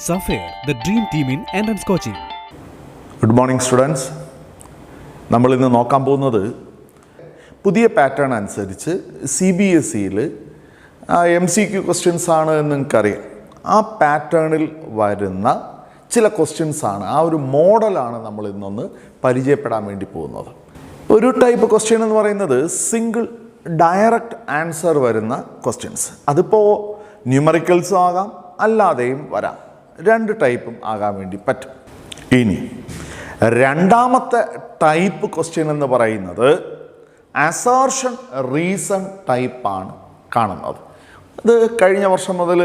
Sapphire, the dream team in entrance coaching. Good morning students. നമ്മൾ ഇന്ന് നോക്കാൻ പോകുന്നത് പുതിയ പാറ്റേൺ അനുസരിച്ച് CBSEയിൽ MCQ ക്വസ്റ്റ്യൻസ് ആണ് എന്ന് നിങ്ങൾക്കറിയാം. ആ പാറ്റേണിൽ വരുന്ന ചില ക്വസ്റ്റ്യൻസ് ആണ്, ആ ഒരു മോഡലാണ് നമ്മൾ ഇന്നൊന്ന് പരിചയപ്പെടാൻ വേണ്ടി പോകുന്നത്. ഒരു ടൈപ്പ് ക്വസ്റ്റ്യൻ എന്ന് പറയുന്നത് സിംഗിൾ ഡയറക്റ്റ് ആൻസർ വരുന്ന ക്വസ്റ്റ്യൻസ്. അതിപ്പോൾ ന്യൂമറിക്കൽസും ആകാം അല്ലാതെയും വരാം, രണ്ട് ടൈപ്പും ആകാൻ വേണ്ടി പറ്റും. ഇനി രണ്ടാമത്തെ ടൈപ്പ് ക്വസ്റ്റ്യൻ എന്ന് പറയുന്നത് അസേർഷൻ റീസൺ ടൈപ്പാണ് കാണുന്നത്. അത് കഴിഞ്ഞ വർഷം മുതൽ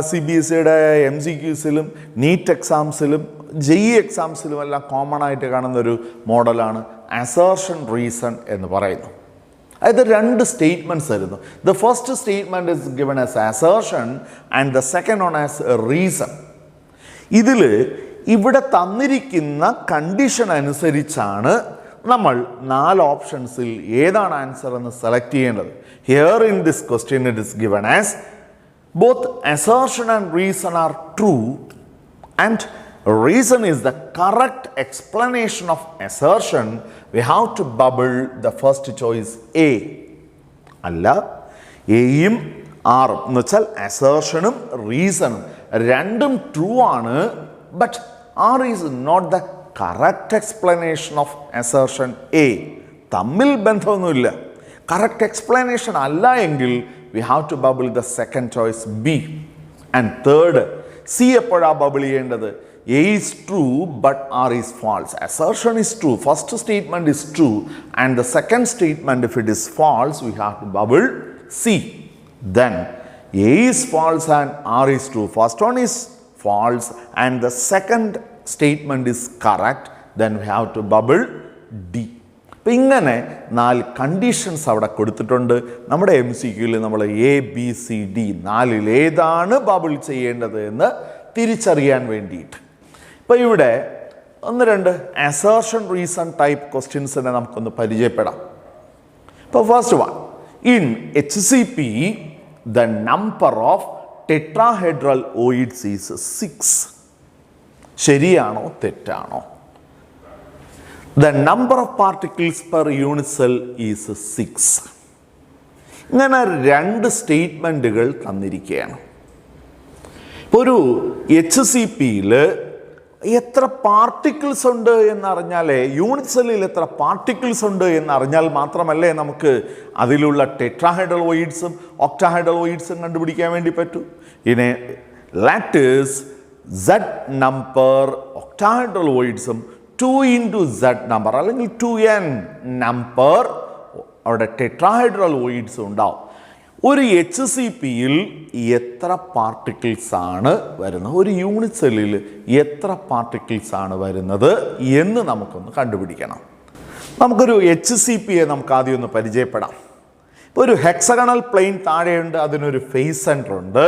CBSEയുടെ MCQസിലും നീറ്റ് എക്സാംസിലും JEE എക്സാംസിലും എല്ലാം കോമൺ ആയിട്ട് കാണുന്നൊരു മോഡലാണ് അസേർഷൻ റീസൺ എന്ന് പറയുന്നത്. അതായത് രണ്ട് സ്റ്റേറ്റ്മെൻറ്റ്സ് വരുന്നു. The first statement is given as assertion and the second on as reason. ഇതിൽ ഇവിടെ തന്നിരിക്കുന്ന കണ്ടീഷൻ അനുസരിച്ചാണ് നമ്മൾ 4 ഓപ്ഷൻസിൽ ഏതാണ് ആൻസർ എന്ന് സെലക്ട് ചെയ്യേണ്ടത്. Here in this question it is given as both assertion and reason are true and reason is the correct explanation of assertion. We have to bubble the first choice A. അല്ല, എയും ആറും എന്ന് വെച്ചാൽ അസേർഷനും റീസണും രണ്ടും true ആണ്, but R is not the correct explanation of assertion A. തമ്മിൽ ബന്ധമൊന്നുമില്ല. Correct explanation അല്ല എങ്കിൽ we have to bubble the second choice B. And third C എപ്പോഴാണ് ബബിൾ ചെയ്യേണ്ടത്? A is true but R is false. Assertion is true. First statement is true and the second statement, if it is false, we have to bubble C. Then A is false and R is true. First one is false and the second statement is correct. Then we have to bubble D. അപ്പോൾ ഇങ്ങനെ 4 conditions അവിടെ കൊടുത്തിട്ടുണ്ട്. നമ്മുടെ MCQയിൽ നമ്മൾ ABCD 4ൽ ഏതാണ് bubble ചെയ്യേണ്ടത് എന്ന് തിരിച്ചറിയാൻ വേണ്ടിയിട്ട്. ഇപ്പോൾ ഇവിടെ 1-2 അസേർഷൻ റീസൺ ടൈപ്പ് ക്വസ്റ്റ്യൻസിനെ നമുക്കൊന്ന് പരിചയപ്പെടാം. ഇപ്പോൾ first one, in HCP the number of tetrahedral voids is 6. ശരിയാണോ തെറ്റാണോ? The number of particles per unit cell is 6. ഇങ്ങനെ 2 സ്റ്റേറ്റ്മെൻറ്റുകൾ തന്നിരിക്കുകയാണ്. ഇപ്പോൾ ഒരു HCPയിൽ എത്ര പാർട്ടിക്കിൾസ് ഉണ്ട് എന്നറിഞ്ഞാലേ, യൂണിറ്റ് സെല്ലിൽ എത്ര പാർട്ടിക്കിൾസ് ഉണ്ട് എന്നറിഞ്ഞാൽ മാത്രമല്ലേ നമുക്ക് അതിലുള്ള ടെട്രാഹെഡ്രൽ ഓയിഡ്സും ഒക്ടാഹെഡ്രൽ ഓയിഡ്സും കണ്ടുപിടിക്കാൻ വേണ്ടി പറ്റൂ. ഇനി ലാറ്റേഴ്സ് Z നമ്പർ ഒക്ടാഹെഡ്രൽ ഓയിഡ്സും 2 into Z നമ്പർ അല്ലെങ്കിൽ 2n നമ്പർ അവിടെ ടെട്രാഹെഡ്രൽ ഓയിഡ്സും ഉണ്ടാവും. ഒരു HCPയിൽ എത്ര പാർട്ടിക്കിൾസ് ആണ് വരുന്നത്, ഒരു യൂണിറ്റ് സെല്ലിൽ എത്ര പാർട്ടിക്കിൾസ് ആണ് വരുന്നത് എന്ന് നമുക്കൊന്ന് കണ്ടുപിടിക്കണം. നമുക്കൊരു HCPയെ നമുക്ക് ആദ്യം ഒന്ന് പരിചയപ്പെടാം. ഇപ്പോൾ ഒരു ഹെക്സഗണൽ പ്ലെയിൻ താഴെയുണ്ട്, അതിനൊരു ഫേസ് സെൻറ്റർ ഉണ്ട്.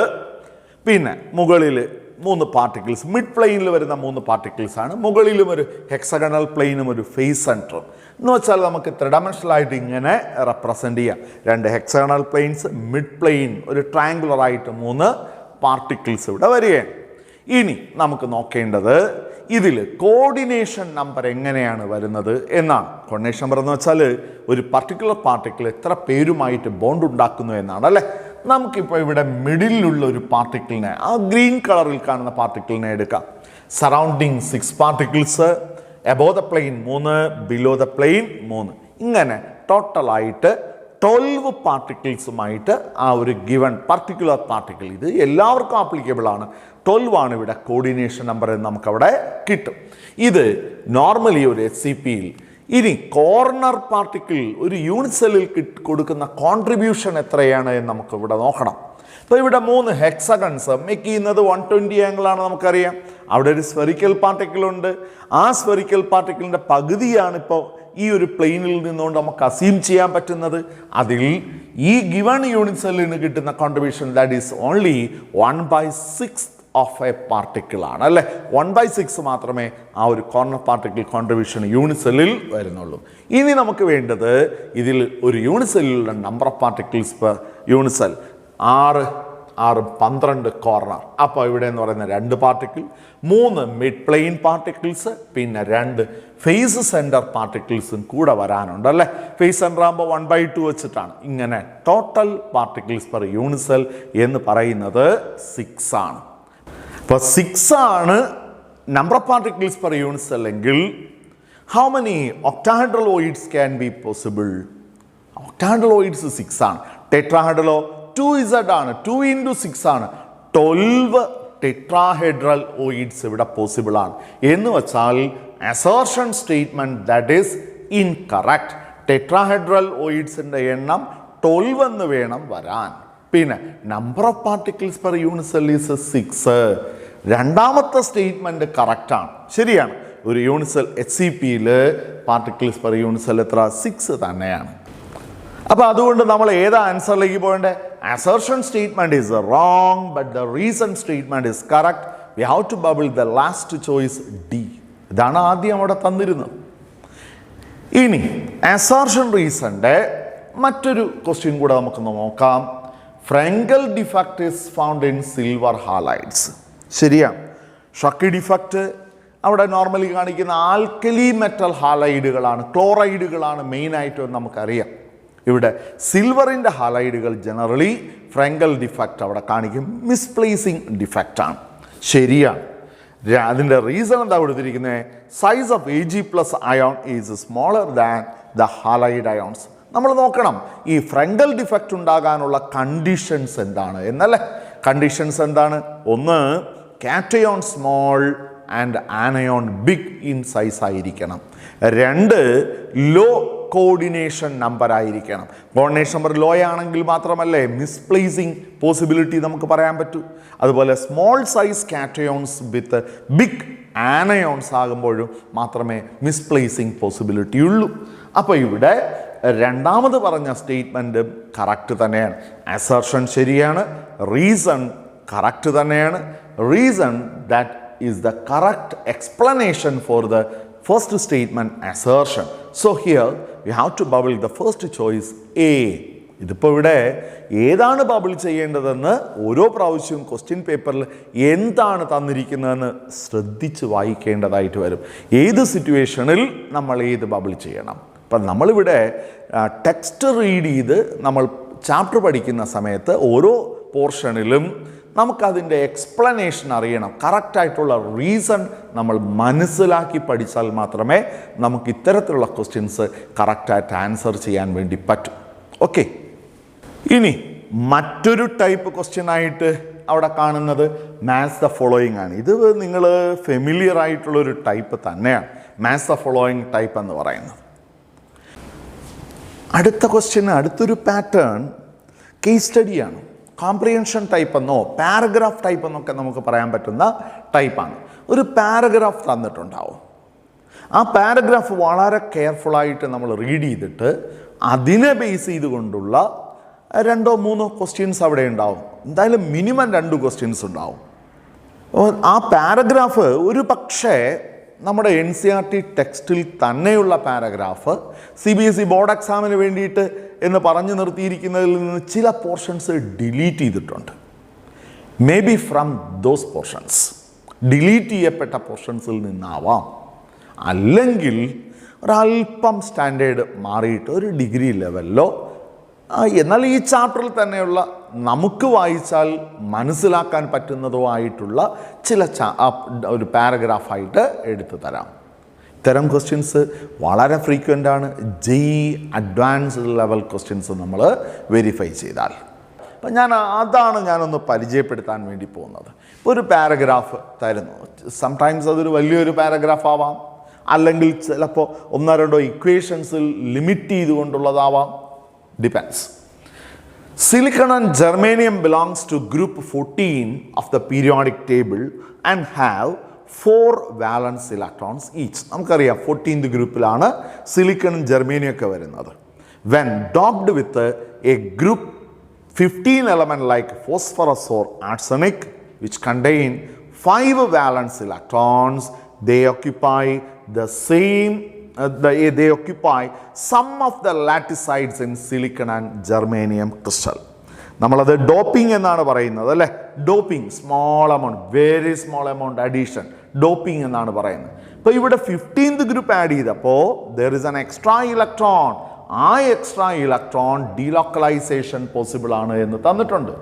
പിന്നെ മുകളിൽ 3 പാർട്ടിക്കിൾസ്, മിഡ് പ്ലെയിനിൽ വരുന്ന 3 പാർട്ടിക്കിൾസ് ആണ്. മുകളിലും ഒരു ഹെക്സഗണൽ പ്ലെയിനും ഒരു ഫേസ് സെൻറ്ററും എന്ന് വെച്ചാൽ നമുക്ക് 3 ഡയമെൻഷനലായിട്ട് ഇങ്ങനെ റെപ്രസെൻ്റ് ചെയ്യാം. 2 ഹെക്സഗണൽ പ്ലെയിൻസ്, മിഡ് പ്ലെയിൻ, ഒരു ട്രയാങ്കുലറായിട്ട് 3 പാർട്ടിക്കിൾസ് ഇവിടെ വരികയാണ്. ഇനി നമുക്ക് നോക്കേണ്ടത് ഇതിൽ കോർഡിനേഷൻ നമ്പർ എങ്ങനെയാണ് വരുന്നത് എന്നാണ്. കോർഡിനേഷൻ നമ്പർ എന്ന് വെച്ചാൽ ഒരു പർട്ടിക്കുലർ പാർട്ടിക്കിൾ എത്ര പേരുമായിട്ട് ബോണ്ട് ഉണ്ടാക്കുന്നു എന്നാണ്, അല്ലേ? നമുക്കിപ്പോൾ ഇവിടെ മിഡിലുള്ള ഒരു പാർട്ടിക്കിളിനെ, ആ ഗ്രീൻ കളറിൽ കാണുന്ന പാർട്ടിക്കിളിനെ എടുക്കാം. Surrounding 6 particles, above the plain 3, below the plain 3, ഇങ്ങനെ ടോട്ടലായിട്ട് 12 പാർട്ടിക്കിൾസുമായിട്ട് ആ ഒരു ഗിവൺ പർട്ടിക്കുലർ പാർട്ടിക്കിൾ, ഇത് എല്ലാവർക്കും ആപ്ലിക്കബിൾ ആണ്. 12 ആണ് ഇവിടെ കോർഡിനേഷൻ നമ്പർ എന്ന് നമുക്കവിടെ കിട്ടും. ഇത് നോർമലി ഒരു HCPയിൽ. ഇനി കോർണർ പാർട്ടിക്കിൾ ഒരു യൂണിറ്റ് സെല്ലിൽ കൊടുക്കുന്ന കോൺട്രിബ്യൂഷൻ എത്രയാണ് എന്ന് നമുക്ക് ഇവിടെ നോക്കണം. അപ്പോൾ ഇവിടെ 3 ഹെക്സഗൺസ് മേക്ക് ചെയ്യുന്നത് 120 ആംഗിളാണ് നമുക്കറിയാം. അവിടെ ഒരു സ്ഫെറിക്കൽ പാർട്ടിക്കിൾ ഉണ്ട്. ആ സ്ഫെറിക്കൽ പാർട്ടിക്കിളിൻ്റെ പകുതിയാണ് ഇപ്പോൾ ഈ ഒരു പ്ലെയിനിൽ നിന്നുകൊണ്ട് നമുക്ക് അസ്യൂം ചെയ്യാൻ പറ്റുന്നത്. അതിൽ ഈ ഗിവൺ യൂണിറ്റ് സെല്ലിന് കിട്ടുന്ന contribution that is only 1/6 of A particle ആണ്, അല്ലേ? 1/6 മാത്രമേ ആ ഒരു കോർണർ പാർട്ടിക്കിൾ കോൺട്രിബ്യൂഷൻ യൂണിറ്റ് സെല്ലിൽ വരുന്നുള്ളൂ. ഇനി നമുക്ക് വേണ്ടത് ഇതിൽ ഒരു യൂണിറ്റ് സെല്ലിലുള്ള number of particles per unit cell 6 6 12 corner. അപ്പോൾ ഇവിടെ എന്ന് പറയുന്ന 2 പാർട്ടിക്കിൾ, 3 മിഡ് പ്ലെയിൻ പാർട്ടിക്കിൾസ്, പിന്നെ 2 ഫേസ് സെൻറ്റർ പാർട്ടിക്കിൾസും കൂടെ വരാനുണ്ട് അല്ലേ. ഫേസ് സെൻറ്റർ ആകുമ്പോൾ 1/2 വെച്ചിട്ടാണ്. ഇങ്ങനെ total particles per unit cell എന്ന് പറയുന്നത് 6 ആണ്. അപ്പോൾ 6 ആണ് number of particles per unit cell എങ്കിൽ how many octahedraloids can be possible? Octahedraloids 6 ആണ്. ടെട്രാഹെഡ്രലോ 2Z ആണ്, 2 into 6 ആണ്. 12 ടെട്രാഹെഡ്രൽ ഓയിഡ്സ് ഇവിടെ പോസിബിൾ ആണ്. എന്ന് വെച്ചാൽ assertion statement that is incorrect. Tetrahedral ഓയിഡ്സിന്റെ എണ്ണം 12 എന്ന് വേണം വരാൻ. പിന്നെ number of particles per unit cell is 6. രണ്ടാമത്തെ സ്റ്റേറ്റ്മെന്റ് കറക്റ്റ് ആണ്, ശരിയാണ്. ഒരു യൂണിറ്റ് സെൽ HCPയിൽ പാർട്ടിക്കിൾസ് പെർ യൂണിറ്റ് സെൽ എത്ര? 6 തന്നെയാണ്. അപ്പോൾ അതുകൊണ്ട് നമ്മൾ ഏതാ ആൻസറിലേക്ക് പോകേണ്ടത്? Assertion statement is wrong but the reason statement is correct. We have to bubble the last choice D. ഇതാണ് ആദ്യം അവിടെ തന്നിരുന്നത്. ഇനി അസർഷൻ റീസണിന്റെ മറ്റൊരു ക്വസ്റ്റ്യൻ കൂടെ നമുക്കൊന്ന് നോക്കാം. ഫ്രെങ്കൽ defect is found in silver halides. ശരിയാണ്. ഷക്കി ഡിഫക്റ്റ് അവിടെ നോർമലി കാണിക്കുന്ന ആൽക്കലി മെറ്റൽ ഹാലൈഡുകളാണ്, ക്ലോറൈഡുകളാണ് മെയിനായിട്ടും നമുക്കറിയാം. ഇവിടെ സിൽവറിൻ്റെ ഹാലൈഡുകൾ ജനറലി ഫ്രെങ്കൽ ഡിഫക്റ്റ് അവിടെ കാണിക്കും, മിസ്പ്ലേസിങ് ഡിഫക്റ്റ് ആണ്. ശരിയാണ്. അതിൻ്റെ റീസൺ എന്താ കൊടുത്തിരിക്കുന്നത്? Size of Ag+ ion is smaller than the halide ions. നമ്മൾ നോക്കണം ഈ ഫ്രെങ്കൽ ഡിഫക്റ്റ് ഉണ്ടാകാനുള്ള കണ്ടീഷൻസ് എന്താണ് എന്നല്ലേ. കണ്ടീഷൻസ് എന്താണ്? ഒന്ന്, cation small and anion big in size ആയിരിക്കണം. 2, ലോ കോർഡിനേഷൻ നമ്പർ ആയിരിക്കണം. കോർഡിനേഷൻ നമ്പർ ലോ ആണെങ്കിൽ മാത്രമല്ലേ മിസ്പ്ലേസിങ് പോസിബിലിറ്റി നമുക്ക് പറയാൻ പറ്റൂ. അതുപോലെ small size cations with big anions ആകുമ്പോഴും മാത്രമേ മിസ്പ്ലേസിങ് പോസിബിലിറ്റി ഉള്ളൂ. അപ്പോൾ ഇവിടെ രണ്ടാമത് പറഞ്ഞ സ്റ്റേറ്റ്മെൻറ്റ് കറക്റ്റ് തന്നെയാണ്. അസർഷൻ ശരിയാണ്, റീസൺ കറക്റ്റ് തന്നെയാണ്. Reason that is the correct explanation for the first statement assertion. So here we have to bubble the first choice A. ഇതിപ്പോൾ ഇവിടെ ഏതാണ് ബബിൾ ചെയ്യേണ്ടതെന്ന് ഓരോ പ്രാവശ്യവും ക്വസ്റ്റ്യൻ പേപ്പറിൽ എന്താണ് തന്നിരിക്കുന്നതെന്ന് ശ്രദ്ധിച്ച് വായിക്കേണ്ടതായിട്ട് വരും. ഏത് സിറ്റുവേഷനിൽ നമ്മൾ ഏത് ബബിൾ ചെയ്യണം. അപ്പം നമ്മളിവിടെ ടെക്സ്റ്റ് റീഡ് ചെയ്ത് നമ്മൾ ചാപ്റ്റർ പഠിക്കുന്ന സമയത്ത് ഓരോ പോർഷനിലും നമുക്കതിൻ്റെ എക്സ്പ്ലനേഷൻ അറിയണം. കറക്റ്റായിട്ടുള്ള റീസൺ നമ്മൾ മനസ്സിലാക്കി പഠിച്ചാൽ മാത്രമേ നമുക്ക് ഇത്തരത്തിലുള്ള ക്വസ്റ്റ്യൻസ് കറക്റ്റായിട്ട് ആൻസർ ചെയ്യാൻ വേണ്ടി പറ്റും. ഓക്കെ, ഇനി മറ്റൊരു ടൈപ്പ് ക്വസ്റ്റ്യൻ ആയിട്ട് അവിടെ കാണുന്നത് മാച്ച് ദ ഫോളോയിങ് ആണ്. ഇത് നിങ്ങൾ ഫെമിലിയർ ആയിട്ടുള്ളൊരു ടൈപ്പ് തന്നെയാണ്, മാച്ച് ദ ഫോളോയിങ് ടൈപ്പ് എന്ന് പറയുന്നത്. അടുത്ത ക്വസ്റ്റ്യന് അടുത്തൊരു പാറ്റേൺ കേസ് സ്റ്റഡിയാണ്. കോംപ്രിഹെൻഷൻ ടൈപ്പ് എന്നോ പാരഗ്രാഫ് ടൈപ്പ് എന്നൊക്കെ നമുക്ക് പറയാൻ പറ്റുന്ന ടൈപ്പാണ്. ഒരു പാരഗ്രാഫ് തന്നിട്ടുണ്ടാവും. ആ പാരഗ്രാഫ് വളരെ കെയർഫുള്ളായിട്ട് നമ്മൾ റീഡ് ചെയ്തിട്ട് അതിനെ ബേസ് ചെയ്തുകൊണ്ടുള്ള 2-3 ക്വസ്റ്റ്യൻസ് അവിടെ ഉണ്ടാവും. എന്തായാലും മിനിമം 2 ക്വസ്റ്റ്യൻസ് ഉണ്ടാവും. ആ പാരഗ്രാഫ് ഒരു പക്ഷേ നമ്മുടെ NCERT ടെക്സ്റ്റിൽ തന്നെയുള്ള പാരഗ്രാഫ് CBSE ബോർഡ് എക്സാമിന് വേണ്ടിയിട്ട് എന്ന് പറഞ്ഞു നിർത്തിയിരിക്കുന്നതിൽ നിന്ന് ചില പോർഷൻസ് ഡിലീറ്റ് ചെയ്തിട്ടുണ്ട്. May be from those portions, delete ചെയ്യപ്പെട്ട പോർഷൻസിൽ നിന്നാവാം. അല്ലെങ്കിൽ ഒരല്പം സ്റ്റാൻഡേർഡ് മാറിയിട്ട് ഒരു ഡിഗ്രി ലെവലിലോ എന്നാൽ ഈ ചാപ്റ്ററിൽ തന്നെയുള്ള നമുക്ക് വായിച്ചാൽ മനസ്സിലാക്കാൻ പറ്റുന്നതോ ആയിട്ടുള്ള ചില ഒരു പാരഗ്രാഫായിട്ട് എടുത്തു തരാം. ഇത്തരം ക്വസ്റ്റ്യൻസ് വളരെ ഫ്രീക്വൻ്റ് ആണ്. JEE അഡ്വാൻസ്ഡ് ലെവൽ ക്വസ്റ്റ്യൻസ് നമ്മൾ വെരിഫൈ ചെയ്താൽ. അപ്പം ഞാനൊന്ന് പരിചയപ്പെടുത്താൻ വേണ്ടി പോകുന്നത്. ഇപ്പോൾ ഒരു പാരഗ്രാഫ് തരുന്നു. സംടൈംസ് അതൊരു വലിയൊരു പാരഗ്രാഫ് ആവാം, അല്ലെങ്കിൽ ചിലപ്പോൾ 1-2 ഇക്വേഷൻസിൽ limit ചെയ്തുകൊണ്ടുള്ളതാവാം. Depends. Silicon and germanium belongs to group 14 of the periodic table and have 4 valence electrons each. നമുക്കറിയാം 14th ഗ്രൂപ്പിലാണ് സിലിക്കണും ജെർമേനിയം ഒക്കെ വരുന്നത്. When docked with a group 15 element like phosphorus or arsenic which contain 5 valence electrons, they occupy the same they occupy some of the lattice sites in silicon and germanium crystal. നമ്മളത് doping എന്നാണ് പറയുന്നത് അല്ലേ. Doping, small amount, very small amount addition, doping എന്നാണ് പറയുന്നത്. ഇപ്പോൾ ഇവിടെ 15th group add ചെയ്തപ്പോൾ there is an extra electron. ആ എക്സ്ട്രാ ഇലക്ട്രോൺ ഡീലോക്കലൈസേഷൻ പോസിബിൾ ആണ് എന്ന് തന്നിട്ടുണ്ട്.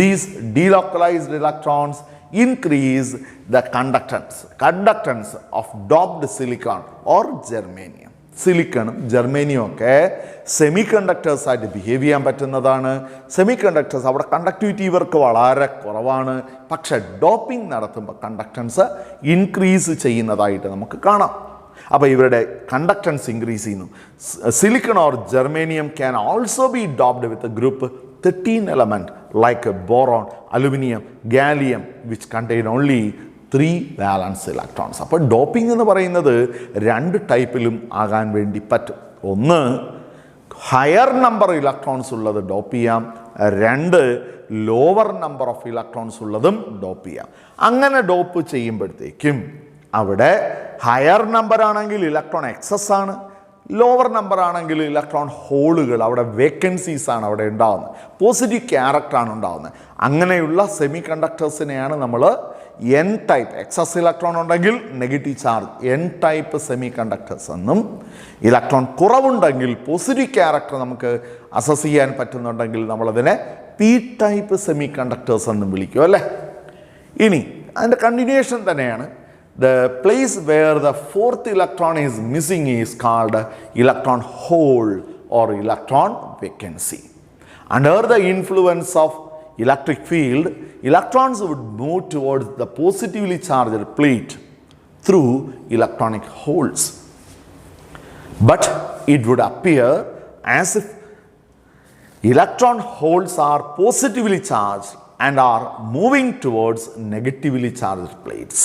These delocalised electrons increase the conductance of doped silicon or germanium. സിലിക്കണും ജെർമേനിയും ഒക്കെ സെമി കണ്ടക്ടേഴ്സ് ആയിട്ട് ബിഹേവ് ചെയ്യാൻ പറ്റുന്നതാണ്. സെമി കണ്ടക്ടേഴ്സ് അവിടെ കണ്ടക്ടിവിറ്റി ഇവർക്ക് വളരെ കുറവാണ്. പക്ഷെ ഡോപ്പിംഗ് നടത്തുമ്പോൾ കണ്ടക്ടൻസ് ഇൻക്രീസ് ചെയ്യുന്നതായിട്ട് നമുക്ക് കാണാം. അപ്പോൾ ഇവരുടെ കണ്ടക്ടൻസ് ഇൻക്രീസ് ചെയ്യുന്നു. Silicon or germanium can also be doped with group 13 element like boron, aluminum, gallium which contain only 3 valence electrons. അപ്പോൾ ഡോപ്പിംഗ് എന്ന് പറയുന്നത് 2 ടൈപ്പിലും ആകാൻ വേണ്ടി പറ്റും. ഒന്ന്, ഹയർ നമ്പർ ഇലക്ട്രോൺസ് ഉള്ളത് ഡോപ്പ് ചെയ്യാം. 2, ലോവർ നമ്പർ ഓഫ് ഇലക്ട്രോൺസ് ഉള്ളതും ഡോപ്പ് ചെയ്യാം. അങ്ങനെ ഡോപ്പ് ചെയ്യുമ്പോഴത്തേക്കും അവിടെ ഹയർ നമ്പർ ആണെങ്കിൽ ഇലക്ട്രോൺ എക്സസ് ആണ്, ലോവർ നമ്പർ ആണെങ്കിൽ ഇലക്ട്രോൺ ഹോളുകൾ, അവിടെ വേക്കൻസീസ് ആണ് അവിടെ ഉണ്ടാകുന്നത്, പോസിറ്റീവ് ക്യാരക്ടറാണ് ഉണ്ടാകുന്നത്. അങ്ങനെയുള്ള സെമി കണ്ടക്ടേഴ്സിനെയാണ് നമ്മൾ എൻ ടൈപ്പ്, എക്സസ് ഇലക്ട്രോൺ ഉണ്ടെങ്കിൽ negative charge N type semi conductors എന്നും, ഇലക്ട്രോൺ കുറവുണ്ടെങ്കിൽ പോസിറ്റീവ് ക്യാരക്ടർ നമുക്ക് അസസ് ചെയ്യാൻ പറ്റുന്നുണ്ടെങ്കിൽ നമ്മളതിനെ പി ടൈപ്പ് സെമി കണ്ടക്ടേഴ്സ് എന്നും വിളിക്കും അല്ലേ. ഇനി അതിൻ്റെ കണ്ടിന്യൂഷൻ തന്നെയാണ്. The place where the 4th electron is missing is called electron hole or electron vacancy. Under the influence of electric field, electrons would move towards the positively charged plate through electronic holes. But it would appear as if electron holes are positively charged and are moving towards negatively charged plates.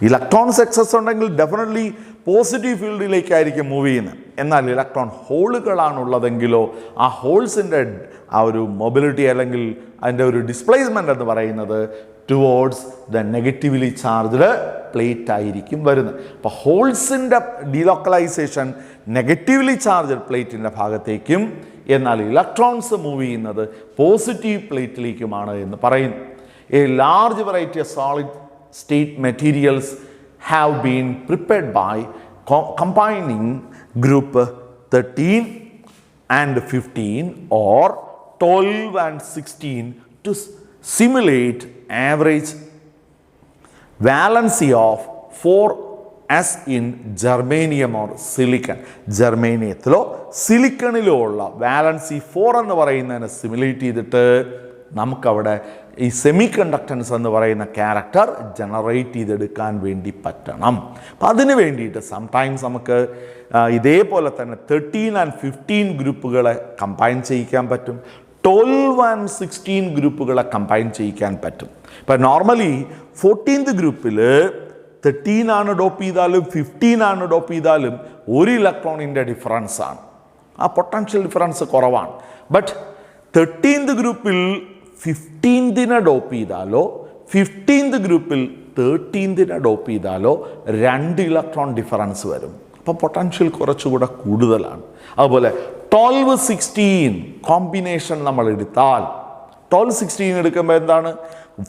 Electrons excess ഉണ്ടെങ്കിൽ definitely positive ഫീൽഡിലേക്കായിരിക്കും move ചെയ്യുന്നത്. എന്നാൽ electron ഹോളുകളാണുള്ളതെങ്കിലോ ആ ഹോൾസിൻ്റെ ആ ഒരു mobility അല്ലെങ്കിൽ അതിൻ്റെ ഒരു ഡിസ്പ്ലേസ്മെൻ്റ് എന്ന് പറയുന്നത് towards the negatively charged plate ആയിരിക്കും വരുന്നത്. അപ്പോൾ ഹോൾസിൻ്റെ ഡീലോക്കലൈസേഷൻ നെഗറ്റീവ്ലി ചാർജ്ഡ് പ്ലേറ്റിൻ്റെ ഭാഗത്തേക്കും, എന്നാൽ ഇലക്ട്രോൺസ് മൂവ് ചെയ്യുന്നത് പോസിറ്റീവ് പ്ലേറ്റിലേക്കുമാണ് എന്ന് പറയുന്നു. A large variety of solid state materials have been prepared by combining group 13 and 15 or 12 and 16 to simulate average valency of 4 as in germanium or silicon. ജർമേനിയത്തിലോ സിലിക്കണിലോ ഉള്ള valency 4 എന്ന് പറയുന്നതിനെ simulate ചെയ്തിട്ട് നമുക്കവിടെ ഈ semi conductance എന്ന് പറയുന്ന ക്യാരക്ടർ ജനറേറ്റ് ചെയ്തെടുക്കാൻ വേണ്ടി പറ്റണം. അപ്പം അതിന് വേണ്ടിയിട്ട് സംടൈംസ് നമുക്ക് ഇതേപോലെ തന്നെ 13 and 15 ഗ്രൂപ്പുകളെ കമ്പൈൻ ചെയ്യിക്കാൻ പറ്റും, 12 and 16 ഗ്രൂപ്പുകളെ കമ്പൈൻ ചെയ്യിക്കാൻ പറ്റും. ഇപ്പം നോർമലി 14th ഗ്രൂപ്പിൽ 13 ആണ് ഡോപ്പ് ചെയ്താലും 15 ആണ് ഡോപ്പ് ചെയ്താലും 1 ഇലക്ട്രോണിൻ്റെ ഡിഫറൻസ് ആണ്, ആ പൊട്ടൻഷ്യൽ ഡിഫറൻസ് കുറവാണ്. ബട്ട് 13th ഗ്രൂപ്പിൽ 15നെ ഡോപ്പ് ചെയ്താലോ 15th ഗ്രൂപ്പിൽ 13നെ ഡോപ്പ് ചെയ്താലോ 2 ഇലക്ട്രോൺ ഡിഫറൻസ് വരും. അപ്പോൾ പൊട്ടൻഷ്യൽ കുറച്ചുകൂടെ കൂടുതലാണ്. അതുപോലെ 12-16 കോമ്പിനേഷൻ നമ്മൾ എടുത്താൽ 12-16 എടുക്കുമ്പോൾ എന്താണ്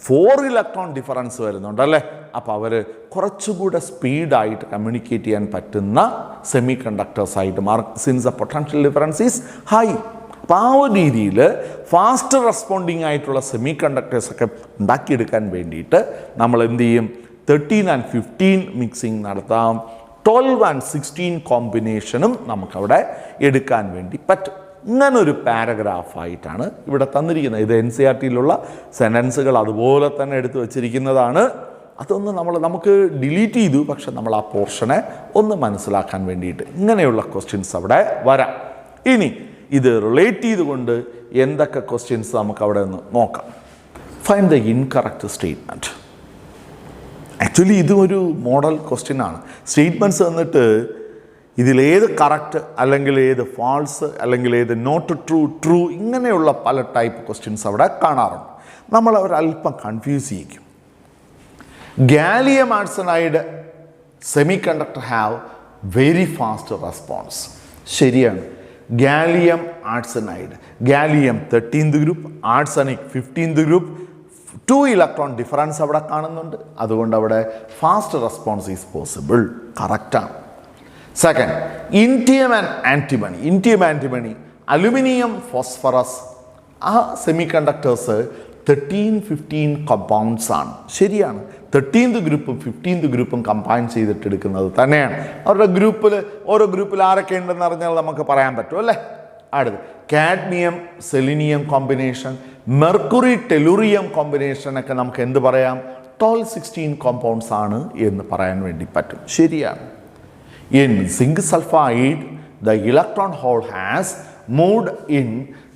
4 ഇലക്ട്രോൺ ഡിഫറൻസ് വരുന്നുണ്ടല്ലേ. അപ്പോൾ അവർ കുറച്ചുകൂടെ സ്പീഡായിട്ട് കമ്മ്യൂണിക്കേറ്റ് ചെയ്യാൻ പറ്റുന്ന സെമി കണ്ടക്ടേഴ്സ് ആയിട്ട് മാറും, since the potential difference is high. അപ്പോൾ ആ ഒരു രീതിയിൽ ഫാസ്റ്റ് റെസ്പോണ്ടിങ് ആയിട്ടുള്ള സെമി കണ്ടക്ടേഴ്സൊക്കെ ഉണ്ടാക്കിയെടുക്കാൻ വേണ്ടിയിട്ട് നമ്മൾ എന്ത് ചെയ്യും, 13 and 15 മിക്സിങ് നടത്താം, 12 and 16 കോമ്പിനേഷനും നമുക്കവിടെ എടുക്കാൻ വേണ്ടി പറ്റും. ഇങ്ങനൊരു പാരഗ്രാഫായിട്ടാണ് ഇവിടെ തന്നിരിക്കുന്നത്. ഇത് NCERT-യിലുള്ള സെൻറ്റൻസുകൾ അതുപോലെ തന്നെ എടുത്തു വച്ചിരിക്കുന്നതാണ്. അതൊന്ന് നമുക്ക് ഡിലീറ്റ് ചെയ്തു, പക്ഷെ നമ്മൾ ആ പോർഷനെ ഒന്ന് മനസ്സിലാക്കാൻ വേണ്ടിയിട്ട് ഇങ്ങനെയുള്ള ക്വസ്റ്റ്യൻസ് അവിടെ വരാം. ഇനി ഇത് റിലേറ്റ് ചെയ്തുകൊണ്ട് എന്തൊക്കെ ക്വസ്റ്റ്യൻസ് നമുക്ക് അവിടെ നിന്ന് നോക്കാം. Find the incorrect statement. Actually ഇത് ഒരു മോഡൽ ക്വസ്റ്റ്യൻ ആണ്. സ്റ്റേറ്റ്മെൻറ്റ്സ് തന്നിട്ട് ഇതിലേത് കറക്റ്റ് അല്ലെങ്കിൽ ഏത് ഫാൾസ് അല്ലെങ്കിൽ ഏത് നോട്ട് ട്രൂ, ട്രൂ, ഇങ്ങനെയുള്ള പല ടൈപ്പ് ക്വസ്റ്റ്യൻസ് അവിടെ കാണാറുണ്ട്. നമ്മൾ ഒരല്പം കൺഫ്യൂസ് ചെയ്യിക്കും. Gallium arsenide semiconductor have very fast response. ശരിയാണ്. Gallium arsenide. Gallium 13th group, arsenic 15th group. 2 electron difference അവിടെ കാണുന്നുണ്ട്. അതുകൊണ്ട് അവിടെ ഫാസ്റ്റ് റെസ്പോൺസ് ഈസ് പോസിബിൾ. കറക്റ്റാണ്. Second, indium and antimony. Indium antimony, aluminium, phosphorus, ആ semiconductors 13-15 compounds ആണ്. ശരിയാണ്. 13th ഗ്രൂപ്പും 15th ഗ്രൂപ്പും കമ്പൈൻ ചെയ്തിട്ടെടുക്കുന്നത് തന്നെയാണ്. അവരുടെ ഗ്രൂപ്പിൽ, ഓരോ ഗ്രൂപ്പിൽ ആരൊക്കെ ഉണ്ടെന്ന് അറിഞ്ഞാൽ നമുക്ക് പറയാൻ പറ്റും അല്ലേ. അടുത്ത് cadmium selenium combination, mercury tellurium combination ഒക്കെ നമുക്ക് എന്ത് പറയാം? 12-16 കോമ്പൗണ്ട്സ് ആണ് എന്ന് പറയാൻ വേണ്ടി പറ്റും. ശരിയാണ്. In zinc sulfide, the electron hole has moved in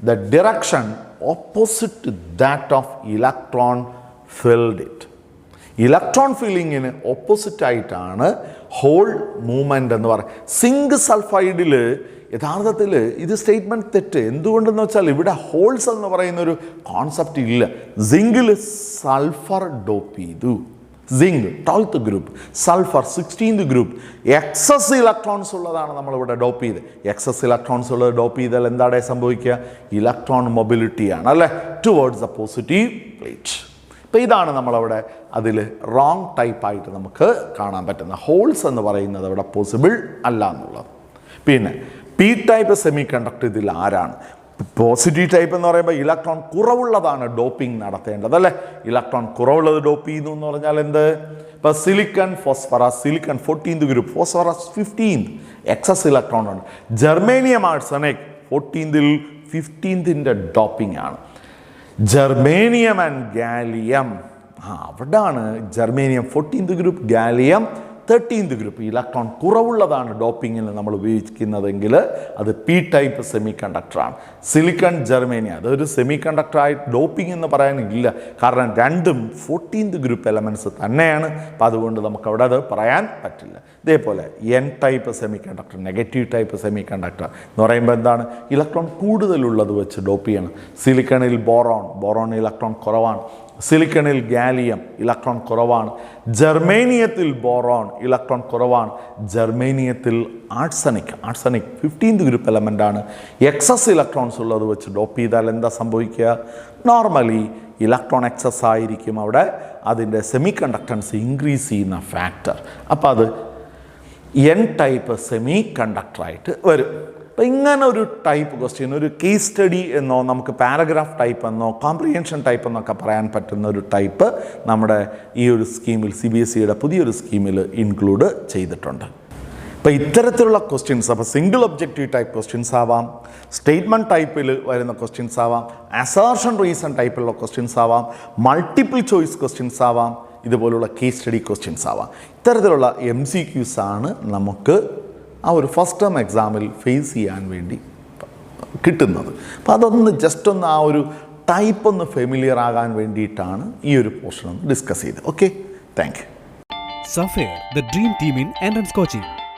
the direction opposite to that of electron filled it. Electron ഫില്ലിങ്ങിന് ഓപ്പോസിറ്റ് ആയിട്ടാണ് ഹോൾ മൂവ്മെൻ്റ് എന്ന് പറയുന്നത്. സിങ്ക് സൾഫൈഡിൽ യഥാർത്ഥത്തിൽ ഇത് സ്റ്റേറ്റ്മെൻറ്റ് തെറ്റ്. എന്തുകൊണ്ടെന്ന് വെച്ചാൽ ഇവിടെ ഹോൾസ് എന്ന് പറയുന്നൊരു കോൺസെപ്റ്റ് ഇല്ല. സിങ്കിൽ സൾഫർ ഡോപ്പ് ചെയ്തു. Zinc 12th group, sulphur 16th group. Excess electrons ഉള്ളതാണ് നമ്മളിവിടെ ഡോപ്പ് ചെയ്ത്. എക്സസ് ഇലക്ട്രോൺസ് ഉള്ളത് ഡോപ്പ് ചെയ്താൽ എന്താണ് സംഭവിക്കുക? ഇലക്ട്രോൺ മൊബിലിറ്റിയാണ് അല്ലേ, ടുവേർഡ്സ് ദ പോസിറ്റീവ് പ്ലേറ്റ്. അപ്പോൾ ഇതാണ് നമ്മളവിടെ അതിൽ റോങ് ടൈപ്പായിട്ട് നമുക്ക് കാണാൻ പറ്റുന്ന ഹോൾസ് എന്ന് പറയുന്നത് അവിടെ പോസിബിൾ അല്ല എന്നുള്ളത്. പിന്നെ പി ടൈപ്പ് സെമി കണ്ടക്ടർ ഇതിൽ ആരാണ്? പോസിറ്റീവ് ടൈപ്പ് എന്ന് പറയുമ്പോൾ ഇലക്ട്രോൺ കുറവുള്ളതാണ് ഡോപ്പിംഗ് നടത്തേണ്ടത് അല്ലേ. ഇലക്ട്രോൺ കുറവുള്ളത് ഡോപ്പ് ചെയ്യുന്നു എന്ന് പറഞ്ഞാൽ എന്ത്? ഇപ്പോൾ silicon, phosphorus. Silicon 14th group, phosphorus 15th, excess electron ഉണ്ട്. Germanium arsenic 14th 15th doping ആണ്. ജർമേനിയം ആൻഡ് ഗാലിയം, അവിടാണ് germanium 14th group, gallium 13th group. Electron കുറവുള്ളതാണ് ഡോപ്പിങ്ങിന് നമ്മൾ ഉപയോഗിക്കുന്നതെങ്കിൽ അത് പി ടൈപ്പ് സെമി കണ്ടക്ടറാണ്. സിലിക്കൺ, ജർമേനിയം അതൊരു സെമി കണ്ടക്ടറായി ഡോപ്പിംഗ് എന്ന് പറയാനില്ല. കാരണം രണ്ടും 14th ഗ്രൂപ്പ് എലമെൻറ്റ്സ് തന്നെയാണ്. അപ്പം അതുകൊണ്ട് നമുക്ക് അവിടെ അത് പറയാൻ പറ്റില്ല. ഇതേപോലെ N type semi conductor, negative type semi conductor എന്ന് പറയുമ്പോൾ എന്താണ്? ഇലക്ട്രോൺ കൂടുതലുള്ളത് വെച്ച് ഡോപ്പ് ചെയ്യണം. സിലിക്കണിൽ ബോറോൺ, ബോറോൺ ഇലക്ട്രോൺ കുറവാണ്. സിലിക്കണിൽ ഗാലിയം, ഇലക്ട്രോൺ കുറവാണ്. ജർമേനിയത്തിൽ ബോറോൺ, ഇലക്ട്രോൺ കുറവാണ്. ജർമേനിയത്തിൽ arsenic, arsenic 15th group element ആണ്. എക്സസ് ഇലക്ട്രോൺസ് ഉള്ളത് വെച്ച് ഡോപ്പ് ചെയ്താൽ എന്താ സംഭവിക്കുക? നോർമലി ഇലക്ട്രോൺ എക്സസ് ആയിരിക്കും അവിടെ അതിൻ്റെ സെമി കണ്ടക്ടൻസ് ഇൻക്രീസ് ചെയ്യുന്ന ഫാക്ടർ. അപ്പോൾ അത് എൻ ടൈപ്പ് സെമി കണ്ടക്ടറായിട്ട് വരും. അപ്പം ഇങ്ങനെ ഒരു ടൈപ്പ് ക്വസ്റ്റ്യൻ, ഒരു കേസ് സ്റ്റഡി എന്നോ നമുക്ക് പാരഗ്രാഫ് ടൈപ്പ് എന്നോ കോംപ്രിഹെൻഷൻ ടൈപ്പ് എന്നൊക്കെ പറയാൻ പറ്റുന്ന ഒരു ടൈപ്പ് നമ്മുടെ ഈ ഒരു സ്കീമിൽ, CBSEയുടെ പുതിയൊരു സ്കീമിൽ ഇൻക്ലൂഡ് ചെയ്തിട്ടുണ്ട്. അപ്പോൾ ഇത്തരത്തിലുള്ള ക്വസ്റ്റ്യൻസ്, അപ്പോൾ സിംഗിൾ ഒബ്ജക്റ്റീവ് ടൈപ്പ് ക്വസ്റ്റ്യൻസ് ആവാം, സ്റ്റേറ്റ്മെൻറ്റ് ടൈപ്പിൽ വരുന്ന ക്വസ്റ്റ്യൻസ് ആവാം, അസേർഷൻ റീസൺ ടൈപ്പിലുള്ള ക്വസ്റ്റ്യൻസ് ആവാം, മൾട്ടിപ്പിൾ ചോയ്സ് ക്വസ്റ്റ്യൻസ് ആവാം, ഇതുപോലുള്ള കേസ് സ്റ്റഡി ക്വസ്റ്റ്യൻസ് ആവാം. ഇത്തരത്തിലുള്ള MCQs ആണ് നമുക്ക് ആ ഒരു ഫസ്റ്റ് ടേം എക്സാമിൽ ഫേസ് ചെയ്യാൻ വേണ്ടി കിട്ടുന്നത്. അപ്പോൾ അതൊന്ന് ജസ്റ്റ് ഒന്ന് ആ ഒരു ടൈപ്പ് ഒന്ന് ഫെമിലിയർ ആകാൻ വേണ്ടിയിട്ടാണ് ഈ ഒരു പോർഷൻ ഒന്ന് ഡിസ്കസ് ചെയ്തത്. Okay, thank you. Sapphire, the dream team in entrance coaching.